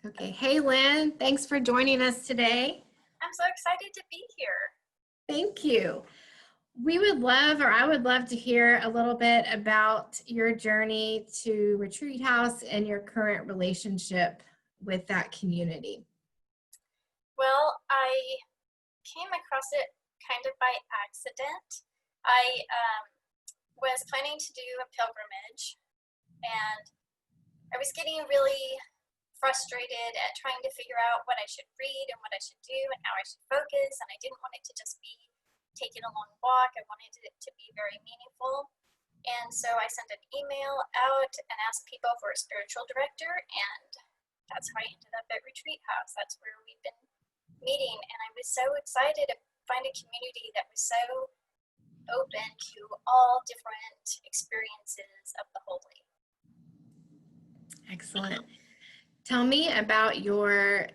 Okay. Hey, Lynn, thanks for joining us today. I'm so excited to be here. Thank you. We would love, or I would love to hear a little bit about your journey to Retreat House and your current relationship with that community. Well, I came across it kind of by accident. I was planning to do a pilgrimage, and I was getting really frustrated at trying to figure out what I should read and what I should do and how I should focus, and I didn't want it to just be taking a long walk. I wanted it to be very meaningful. And so I sent an email out and asked people for a spiritual director, and that's how I ended up at Retreat House. That's where we've been meeting, and I was so excited to find a community that was so open to all different experiences of the holy. Excellent. Tell me about your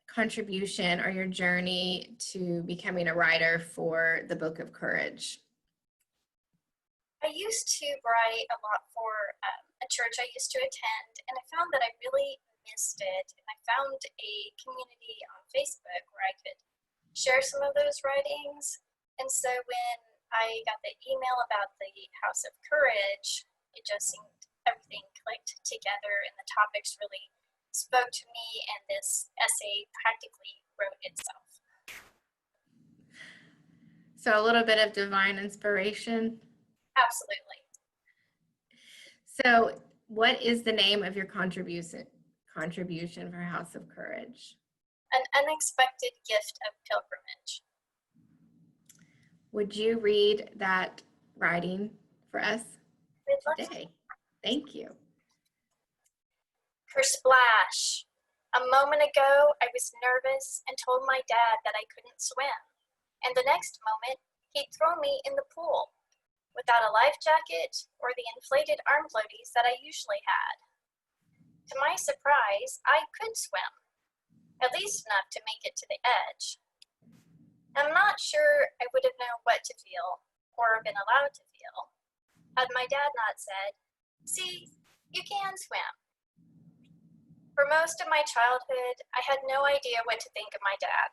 contribution or your journey to becoming a writer for the Book of Courage. I used to write a lot for a church I used to attend, and I found that I really missed it. And I found a community on Facebook where I could share some of those writings. And so when I got the email about the House of Courage, it just seemed everything clicked together, and the topics really spoke to me, and this essay practically wrote itself. So a little bit of divine inspiration. Absolutely. So what is the name of your contribution for House of Courage? An unexpected gift of pilgrimage. Would you read that writing for us today? Thank you. Kersplash. A moment ago, I was nervous and told my dad that I couldn't swim. And the next moment, he'd throw me in the pool without a life jacket or the inflated arm floaties that I usually had. To my surprise, I could swim, at least enough to make it to the edge. I'm not sure I would have known what to feel or been allowed to feel had my dad not said, "See, you can swim." For most of my childhood, I had no idea what to think of my dad.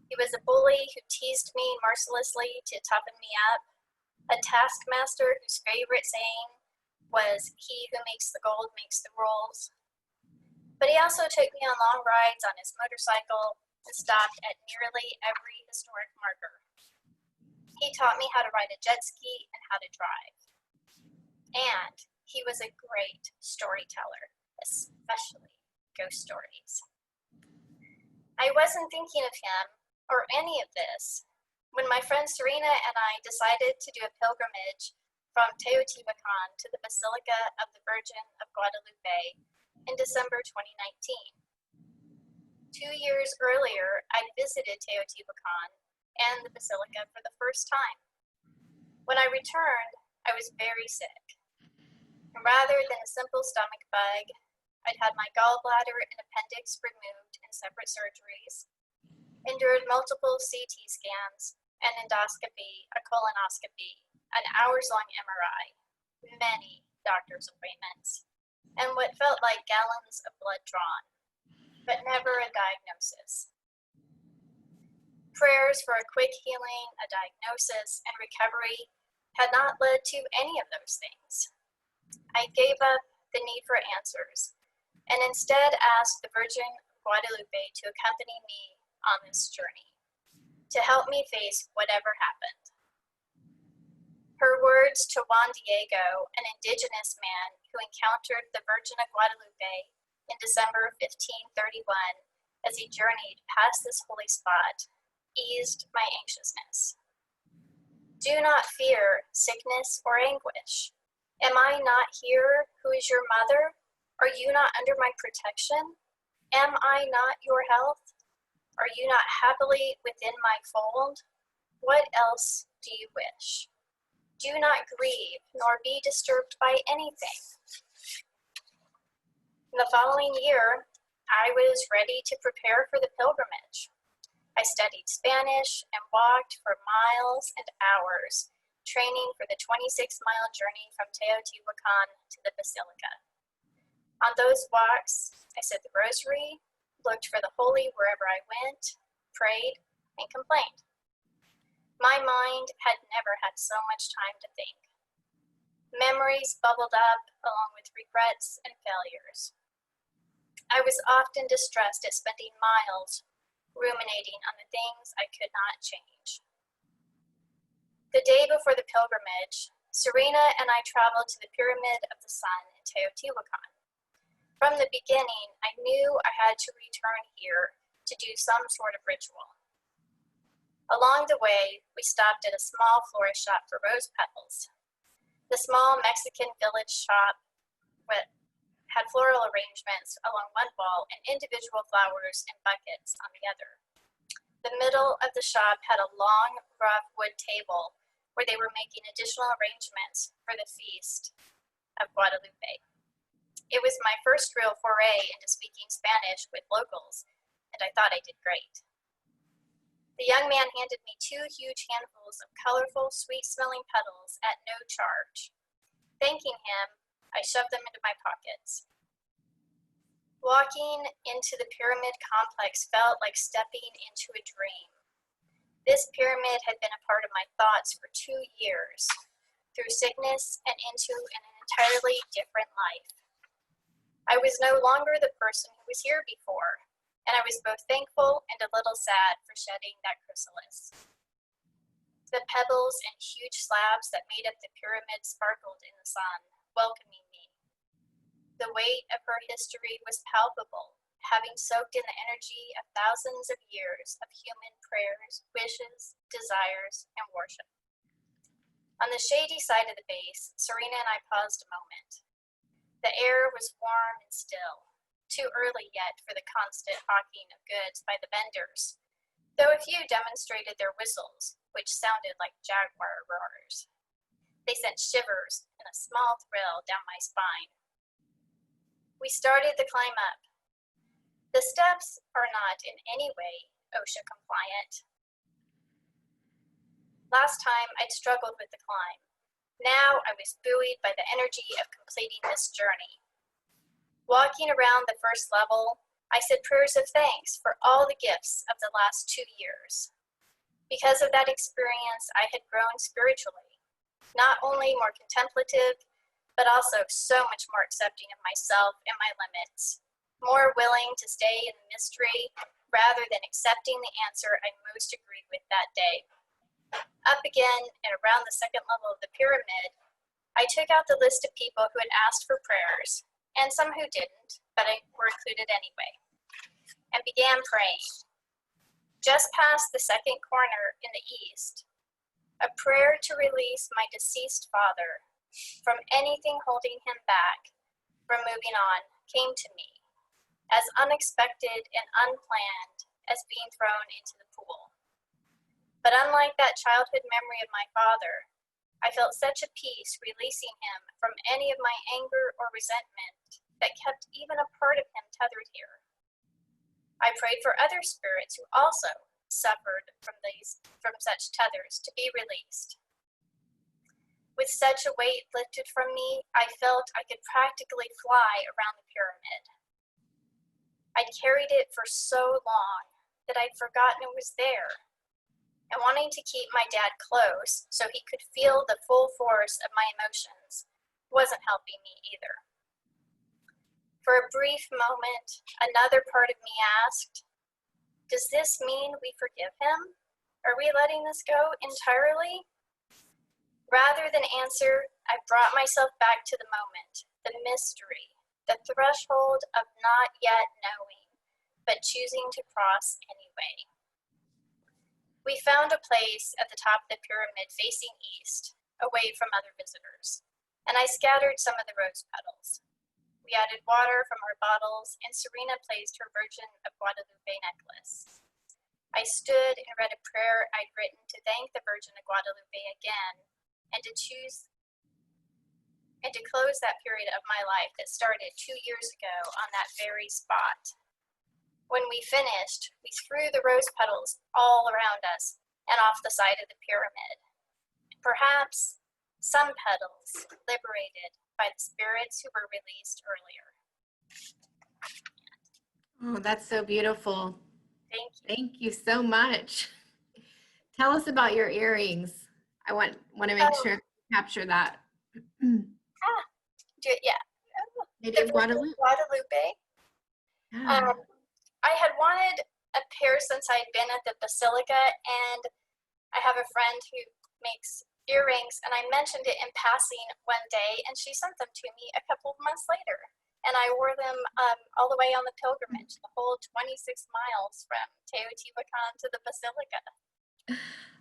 He was a bully who teased me mercilessly to toughen me up, a taskmaster whose favorite saying was, "He who makes the gold makes the rules." But he also took me on long rides on his motorcycle and stopped at nearly every historic marker. He taught me how to ride a jet ski and how to drive. And he was a great storyteller, especially ghost stories. I wasn't thinking of him or any of this when my friend Serena and I decided to do a pilgrimage from Teotihuacan to the Basilica of the Virgin of Guadalupe in December 2019. 2 years earlier, I visited Teotihuacan and the Basilica for the first time. When I returned, I was very sick. And rather than a simple stomach bug, I'd had my gallbladder and appendix removed in separate surgeries, endured multiple CT scans, an endoscopy, a colonoscopy, an hours-long MRI, many doctor's appointments, and what felt like gallons of blood drawn, but never a diagnosis. Prayers for a quick healing, a diagnosis, and recovery had not led to any of those things. I gave up the need for answers and instead asked the Virgin Guadalupe to accompany me on this journey, to help me face whatever happened. Her words to Juan Diego, an indigenous man who encountered the Virgin of Guadalupe in December 1531 as he journeyed past this holy spot, eased my anxiousness. Do not fear sickness or anguish. Am I not here who is your mother? Are you not under my protection? Am I not your health? Are you not happily within my fold? What else do you wish? Do not grieve, nor be disturbed by anything. In the following year, I was ready to prepare for the pilgrimage. I studied Spanish and walked for miles and hours, training for the 26-mile journey from Teotihuacan to the Basilica. On those walks, I said the rosary, looked for the holy wherever I went, prayed, and complained. My mind had never had so much time to think. Memories bubbled up along with regrets and failures. I was often distressed at spending miles ruminating on the things I could not change. The day before the pilgrimage, Serena and I traveled to the Pyramid of the Sun in Teotihuacan. From the beginning, I knew I had to return here to do some sort of ritual. Along the way, we stopped at a small florist shop for rose petals. The small Mexican village shop had floral arrangements along one wall and individual flowers in buckets on the other. The middle of the shop had a long, rough wood table where they were making additional arrangements for the feast of Guadalupe. It was my first real foray into speaking Spanish with locals, and I thought I did great. The young man handed me 2 huge handfuls of colorful, sweet-smelling petals at no charge. Thanking him, I shoved them into my pockets. Walking into the pyramid complex felt like stepping into a dream. This pyramid had been a part of my thoughts for 2 years, through sickness and into an entirely different life. I was no longer the person who was here before, and I was both thankful and a little sad for shedding that chrysalis. The pebbles and huge slabs that made up the pyramid sparkled in the sun, welcoming me. The weight of her history was palpable, having soaked in the energy of thousands of years of human prayers, wishes, desires, and worship. On the shady side of the base, Serena and I paused a moment. The air was warm and still, too early yet for the constant hawking of goods by the vendors, though a few demonstrated their whistles, which sounded like jaguar roars. They sent shivers and a small thrill down my spine. We started the climb up. The steps are not in any way OSHA compliant. Last time I'd struggled with the climb. Now I was buoyed by the energy of completing this journey. Walking around the first level, I said prayers of thanks for all the gifts of the last 2 years. Because of that experience, I had grown spiritually, not only more contemplative, but also so much more accepting of myself and my limits, more willing to stay in the mystery rather than accepting the answer I most agreed with that day. Up again and around the second level of the pyramid, I took out the list of people who had asked for prayers, and some who didn't, but were included anyway, and began praying. Just past the second corner in the east, a prayer to release my deceased father from anything holding him back from moving on came to me, as unexpected and unplanned as being thrown into the pool. But unlike that childhood memory of my father, I felt such a peace releasing him from any of my anger or resentment that kept even a part of him tethered here. I prayed for other spirits who also suffered from such tethers to be released. With such a weight lifted from me, I felt I could practically fly around the pyramid. I'd carried it for so long that I'd forgotten it was there, and wanting to keep my dad close so he could feel the full force of my emotions wasn't helping me either. For a brief moment, another part of me asked, does this mean we forgive him? Are we letting this go entirely? Rather than answer, I brought myself back to the moment, the mystery, the threshold of not yet knowing, but choosing to cross anyway. We found a place at the top of the pyramid facing east, away from other visitors, and I scattered some of the rose petals. We added water from our bottles, and Serena placed her Virgin of Guadalupe necklace. I stood and read a prayer I'd written to thank the Virgin of Guadalupe again, and to close that period of my life that started 2 years ago on that very spot. When we finished, we threw the rose petals all around us and off the side of the pyramid. Perhaps some petals liberated by the spirits who were released earlier. Oh, that's so beautiful. Thank you. Thank you so much. Tell us about your earrings. I want to make Oh, sure to capture that. yeah. Lady The of Virgin Guadalupe. Guadalupe. Yeah. I had wanted a pair since I'd been at the Basilica, and I have a friend who makes earrings, and I mentioned it in passing one day, and she sent them to me a couple of months later. And I wore them all the way on the pilgrimage, the whole 26 miles from Teotihuacan to the Basilica.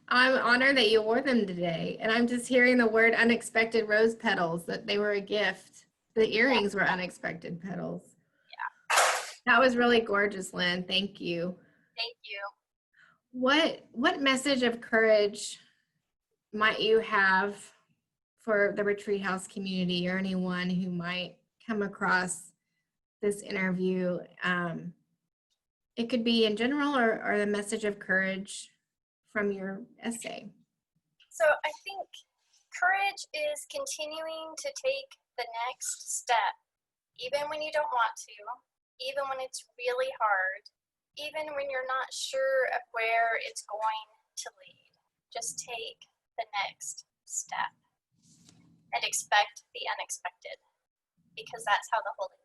I'm honored that you wore them today. And I'm just hearing the word unexpected rose petals, that they were a gift. The earrings were unexpected petals. Yeah. That was really gorgeous, Lynn. Thank you. Thank you. What message of courage might you have for the retreat house community or anyone who might come across this interview? It could be in general or the message of courage from your essay. So I think courage is continuing to take the next step, even when you don't want to, even when it's really hard, even when you're not sure of where it's going to lead. Just take the next step and expect the unexpected, because that's how the Holy